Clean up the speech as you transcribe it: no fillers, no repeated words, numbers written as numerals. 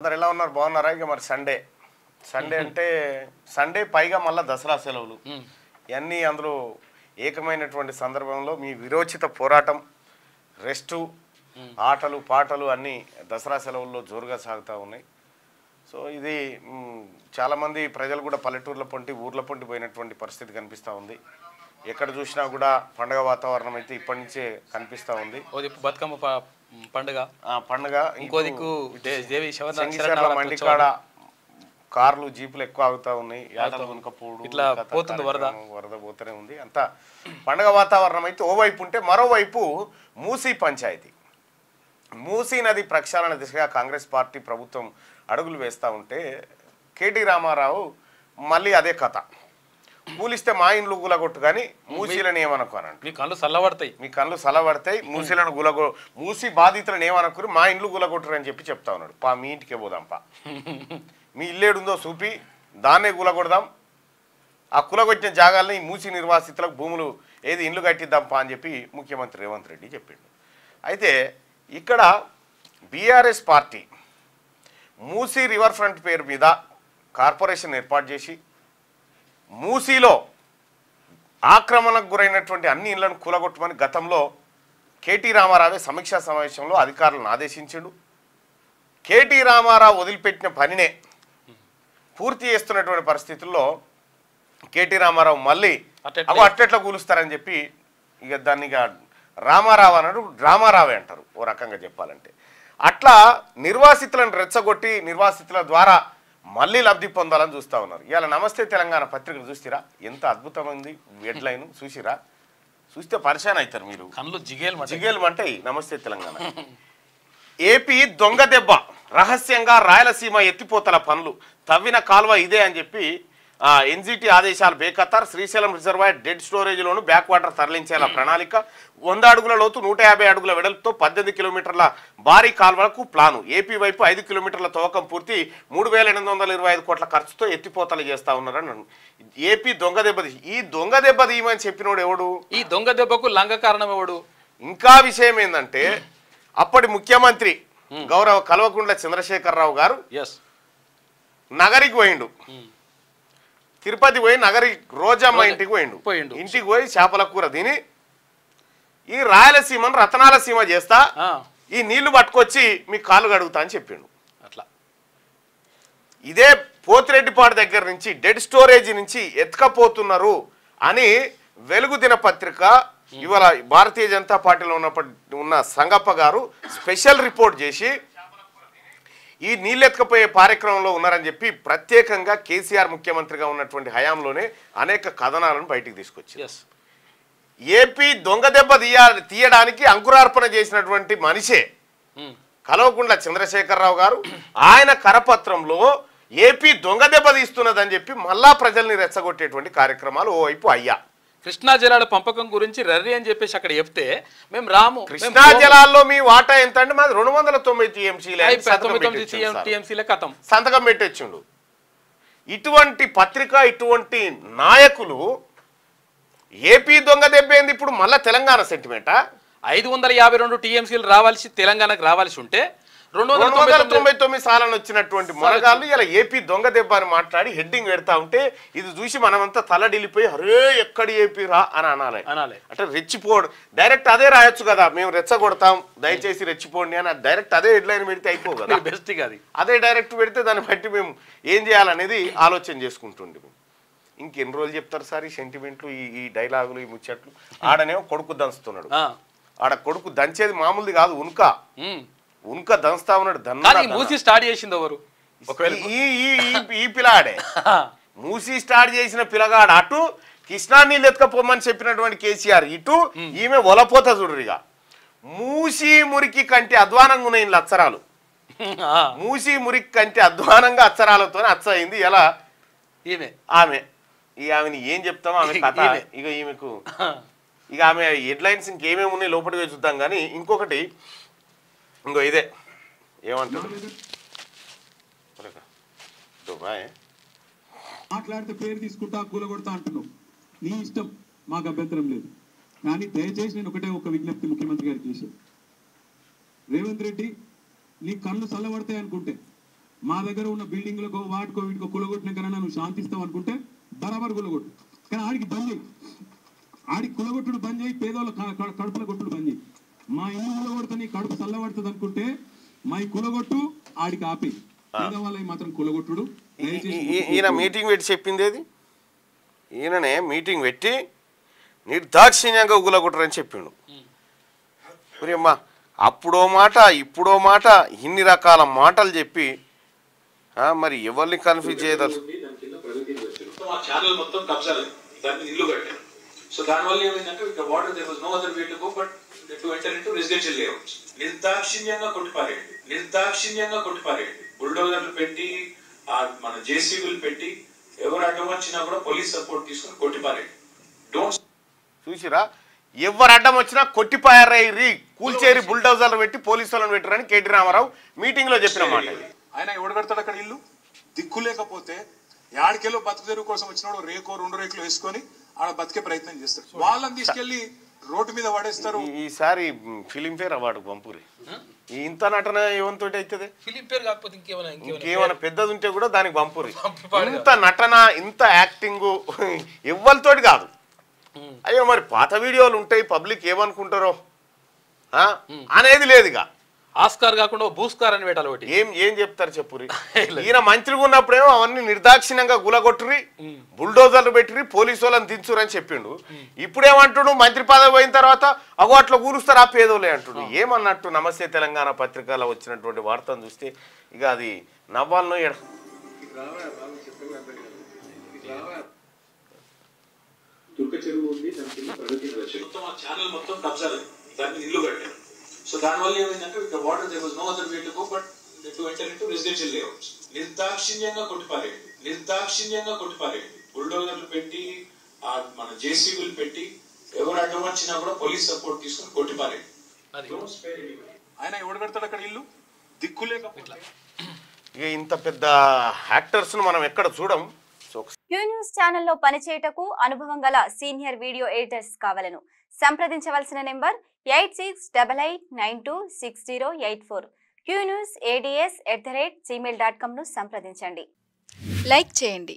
అందరు ఎలా ఉన్నారు? బాగున్నారా? ఇక మరి సండే అంటే సండే పైగా మళ్ళీ దసరా సెలవులు ఇవన్నీ అందులో ఏకమైనటువంటి సందర్భంలో మీ విరోచిత పోరాటం, రెస్టు, ఆటలు పాటలు అన్నీ దసరా సెలవుల్లో జోరుగా సాగుతూ ఉన్నాయి. సో ఇది చాలామంది ప్రజలు కూడా పల్లెటూర్ల పొంటి ఊర్ల పొంటి పోయినటువంటి పరిస్థితి కనిపిస్తూ ఉంది. ఎక్కడ చూసినా కూడా పండుగ వాతావరణం అయితే ఇప్పటి నుంచే కనిపిస్తూ ఉంది. బతుకమ్మ పండుగ ఇంకో దిక్కు మండికాడ కార్లు జీపులు ఎక్కువ ఆగుతూ ఉన్నాయి. యాటలు కొనుకపోడు ఇట్లా పోతుంది, వరద పోతూనే ఉంది. అంతా పండుగ వాతావరణం అయితే ఓవైపు ఉంటే, మరోవైపు మూసీ పంచాయతీ, మూసీ నది ప్రక్షాళన దిశగా కాంగ్రెస్ పార్టీ ప్రభుత్వం అడుగులు వేస్తూ ఉంటే కేటీ రామారావు మళ్ళీ అదే కథ. కూలిస్తే మా ఇండ్లు గులగొట్టు కానీ మూసీలను ఏమనుకోనండి, మీ కళ్ళు చల్లబడతాయి మూసీలను మూసీ బాధితులను ఏమనుకుని మా ఇండ్లు గులగొట్టరు అని చెప్తా ఉన్నాడు. మీ ఇంటికే పోదాంపా, మీ ఇల్లేడుందో చూపి దాన్నే గులగొడదాం, ఆ కులగొచ్చిన జాగాల్ని మూసీ నిర్వాసితులకు భూములు ఇండ్లు కట్టిద్దాంపా అని చెప్పి ముఖ్యమంత్రి రేవంత్ రెడ్డి చెప్పిండు. అయితే ఇక్కడ BRS party Musi river front పేరు మీద కార్పొరేషన్ ఏర్పాటు చేసి మూసీలో ఆక్రమణకు గురైనటువంటి అన్ని ఇళ్లను కూలగొట్టమని గతంలో కేటీ రామారావే సమీక్షా సమావేశంలో అధికారులను ఆదేశించాడు. కేటీ రామారావు వదిలిపెట్టిన పనినే పూర్తి చేస్తున్నటువంటి పరిస్థితుల్లో కేటీ రామారావు మళ్ళీ అట్టెట్లా కూలుస్తారని చెప్పి ఇక దాన్ని రామారావు అన్నాడు, డ్రామారావే అంటారు ఓ రకంగా చెప్పాలంటే. అట్లా నిర్వాసితులను రెచ్చగొట్టి నిర్వాసితుల ద్వారా మళ్ళీ లబ్ధి పొందాలని చూస్తూ ఉన్నారు. ఇవాళ నమస్తే తెలంగాణ పత్రికలు చూసిరా, ఎంత అద్భుతమైంది హెడ్లైన్ చూసిరా, చూస్తే పరిశాన్ అవుతారు మీరు, కళ్ళు జిగేల్మంటాయి. నమస్తే తెలంగాణ. ఏపీ దొంగ దెబ్బ, రహస్యంగా రాయలసీమ ఎత్తిపోతల పనులు, తవ్విన కాల్వ ఇదే అని చెప్పి ఎన్జిటి ఆదేశాలు బేఖతార్. శ్రీశైలం రిజర్వాయర్ డెడ్ స్టోరేజ్లోను బ్యాక్ వాటర్ తరలించేలా ప్రణాళిక. 100 అడుగుల లోతు 150 అడుగుల వెడల్పుతో 18 కిలోమీటర్ల భారీ కాల్వలకు ప్లాను. ఏపీ వైపు 5 కిలోమీటర్ల తవ్వకం పూర్తి, 3,825 కోట్ల ఖర్చుతో ఎత్తిపోతలు చేస్తా ఉన్నారని. ఏపీ దొంగ దెబ్బది. ఈ దొంగ దెబ్బ తీయమని చెప్పినోడు ఎవడు? ఈ దొంగ దెబ్బకు లంగ కారణం ఎవడు? ఇంకా విషయం ఏంటంటే అప్పటి ముఖ్యమంత్రి గౌరవ కల్వకుంట్ల చంద్రశేఖరరావు గారు నగరికి పోయిండు, తిరుపతి పోయి నగరి రోజమ్మ ఇంటికి పోయిండు. ఇంటికి పోయి చేపల కూర తిని ఈ రాయలసీమను రతనాల సీమ చేస్తా, ఈ నీళ్లు పట్టుకొచ్చి మీ కాళ్ళు కడుగుతా అని చెప్పిండు. అట్లా ఇదే పోతిరెడ్డిపాడు దగ్గర నుంచి డెడ్ స్టోరేజ్ నుంచి ఎత్తుకపోతున్నారు అని వెలుగు దినపత్రిక ఇవాళ భారతీయ జనతా పార్టీలో ఉన్న సంగప్ప గారు స్పెషల్ రిపోర్ట్ చేసి ఈ నీళ్ళు ఎత్తుకపోయే కార్యక్రమంలో ఉన్నారని చెప్పి ప్రత్యేకంగా కేసీఆర్ ముఖ్యమంత్రిగా ఉన్నటువంటి హయాంలోనే అనేక కథనాలను బయటికి తీసుకొచ్చింది. ఏపీ దొంగ దెబ్బ తీయడానికి అంకురార్పణ చేసినటువంటి మనిషే కల్వకుంట్ల చంద్రశేఖరరావు గారు. ఆయన కరపత్రంలో ఏపీ దొంగ దెబ్బ తీస్తున్నదని చెప్పి మళ్ళా ప్రజల్ని రెచ్చగొట్టేటువంటి కార్యక్రమాలు ఓవైపు అయ్యా. కృష్ణా జలాల పంపకం గురించి రర్రి అని చెప్పేసి అక్కడ చెప్తే మేము రాము. కృష్ణా జలాల్లో మీ వాటా ఎంత అంటే మాది 290 టీఎంసీల కథం సంతకం పెట్టొచ్చుండు. ఇటువంటి పత్రిక, ఇటువంటి నాయకులు ఏపీ దొంగ దెబ్బేంది ఇప్పుడు మళ్ళా తెలంగాణ సెంటిమెంటా? 552 టీఎంసీలు రావాల్సి తెలంగాణకు రావాల్సి ఉంటే 299 సార్లు వచ్చినటువంటి మొరగాళ్ళు ఇలా ఏపీ దొంగ దెబ్బ అని మాట్లాడి హెడ్డింగ్ పెడతా ఉంటే ఇది చూసి మనమంతా తలడిల్లిపోయి అరే ఎక్కడి ఏపీ రా అని అనాలి. అంటే రెచ్చిపోడు డైరెక్ట్ అదే రాయొచ్చు కదా, మేము రెచ్చగొడతాం దయచేసి రెచ్చిపోండి అని డైరెక్ట్ అదే హెడ్లైన్ పెడితే అయిపో కదా. బెస్ట్ అది అదే డైరెక్ట్ పెడితే దాన్ని బట్టి మేము ఏం చేయాలనేది ఆలోచన చేసుకుంటుండే. ఇంకెన్ని రోజులు చెప్తారు సార్ ఈ సెంటిమెంట్లు, ఈ డైలాగులు, ఈ ముచ్చట్లు? ఆడనేమో కొడుకు దంచుతున్నాడు, ఆడ కొడుకు దంచేది మామూలుది కాదు, ఉన్క దంచుతా ఉన్నాడు. మూసీ స్టార్ట్ చేసింది ఎవరు? ఈ పిల్లాడే మూసీ స్టార్ట్ చేసిన పిల్లగాడు. అటు కృష్ణా నీళ్ళు ఎత్తుకపోమని చెప్పినటువంటి కేసీఆర్, ఇటు ఈమె ఒలపోత చూడరిగా. మూసీ మురికి కంటే అధ్వానంగా ఉన్నాయి అక్షరాలు. మూసీ మురికి కంటే అధ్వానంగా అక్షరాలతో అచ్చయింది ఎలా ఆమె. ఆమెని ఏం చెప్తామో ఆమె కథ. ఇక ఈమెకు ఇక ఆమె హెడ్లైన్స్ ఇంకేమేమి ఉన్నాయి లోపలికి పోయి చూద్దాం. కానీ ఇంకొకటి ఇదే ఏమంటారు, మాట్లాడితే పేరు తీసుకుంటా కూలగొడతా అంటున్నావు, నీ ఇష్టం, మాకు అభ్యంతరం లేదు. కానీ దయచేసి నేను ఒక విజ్ఞప్తి ముఖ్యమంత్రి గారికి చేశాను. రేవంత్ రెడ్డి నీ కళ్ళు చల్లబడతాయి అనుకుంటే మా దగ్గర ఉన్న బిల్డింగ్లకు వాటికో వీటికో కులగొట్టిన కన్నా నువ్వు శాంతిస్తావు అనుకుంటే బరాబర్ కులగొట్టు. కానీ ఆడికి బంద్ చేయి, ఆడికి కులగొట్టుడు బంద్ చేయి, పేదోళ్ళ కడుపుల కొట్టుడు బంద్ చేయి. మా ఇల్లు కులగొడితే నీ కడుపు చల్లబడుతుంది అనుకుంటే మా కులగొట్టు, ఆడికి ఆపి. పేదవాళ్ళకి మాత్రం కులగొట్టుడు. ఈయన మీటింగ్ పెట్టి చెప్పింది ఏది? ఈయననే మీటింగ్ పెట్టి నిర్దాక్షిణ్యంగా గులగొట్టరని చెప్పిండు. అమ్మా అప్పుడో మాట ఇప్పుడో మాట ఇన్ని రకాల మాటలు చెప్పి మరి ఎవరిని కన్ఫ్యూజ్ చేయదలు. బుల్డోజర్లు పెట్టి మన జేసీబీలు పెట్టి ఎవరు అడ్డం వచ్చినా కూడా పోలీస్ సపోర్ట్ తీసుకుని కొట్టిపారేయండి. చూసిరా, ఎవరు అడ్డం వచ్చినా కొట్టిపారేరి, కూల్చేరి బుల్డోజర్లు పెట్టి పోలీసులను పెట్టారని కేటీ రామారావు మీటింగ్ లో చెప్పిన మాట. ఆయన ఎవడు కడతాడు అక్కడ ఇల్లు? దిక్కు లేకపోతే యాడికెళ్ళో బతుకు తెరువు కోసం వచ్చినాడు రేకో 2 రేకులు వేసుకొని ఆడ బతికే ప్రయత్నం చేస్తాడు. వాళ్ళని తీసుకెళ్లి రోడ్డు మీద పడేస్తారు. ఈసారి ఫిలింఫేర్ అవార్డు పంపురి. ఇంత నటన ఏమంతోటి అవుతుంది? ఫిలింఫేర్ కాకపోతే ఇంకేమైనా పెద్దది ఉంటే కూడా దానికి పంపురి. ఇంత నటన ఇంత యాక్టింగ్ ఎవ్వరితోటి కాదు. అయ్యో మరి పాత వీడియోలు ఉంటాయి, పబ్లిక్ ఏమనుకుంటారో అనేది లేదుగా. ఆస్కార్ కాకుండా భూస్కార్ అని పెట్టాలి ఒకటి. ఏం చెప్తారు చెప్పురి? ఈయన మంత్రిగా ఉన్నప్పుడేమో అవన్నీ నిర్దాక్షిణ్యంగా గులగొట్టురి, బుల్డోజర్లు పెట్టిరి, పోలీసు వాళ్ళని దించురని చెప్పిండు. ఇప్పుడేమంటుడు? మంత్రి పదవి పోయిన తర్వాత అగో అట్లా కూరుస్తారు ఆ పేదోలే అంటుడు. ఏమన్నట్టు? నమస్తే తెలంగాణ పత్రికలో వచ్చినటువంటి వార్తను చూస్తే ఇక అది నవ్వాలనో ఎడ. సో దానివల్ల ఏమైందంటే ఇక్కడ water there was no other way to go but to enter into residential layouts. నిర్దాక్షిణ్యంగా కొట్టిపారేయండి. బుల్డోజర్లు పెట్టి మన జేసీబీలు పెట్టి ఎవరు అడ్డం వచ్చినా కూడా పోలీస్ సపోర్ట్ తీసుకుని కొట్టిపారేయండి. ఆయన ఎవడు కడతాడు అక్కడ ఇల్లు? దిక్కు లేకపోతే. ఇక ఇంత పెద్ద యాక్టర్స్ ను మనం ఎక్కడ చూడం. క్యూ న్యూస్ ఛానల్లో పనిచేయటకు అనుభవం గల సీనియర్ వీడియో ఎడిటర్స్ కావాలను సంప్రదించవలసిన నెంబర్ 8688926084. qnewsads@gmail.com ను సంప్రదించండి. లైక్ చేయండి.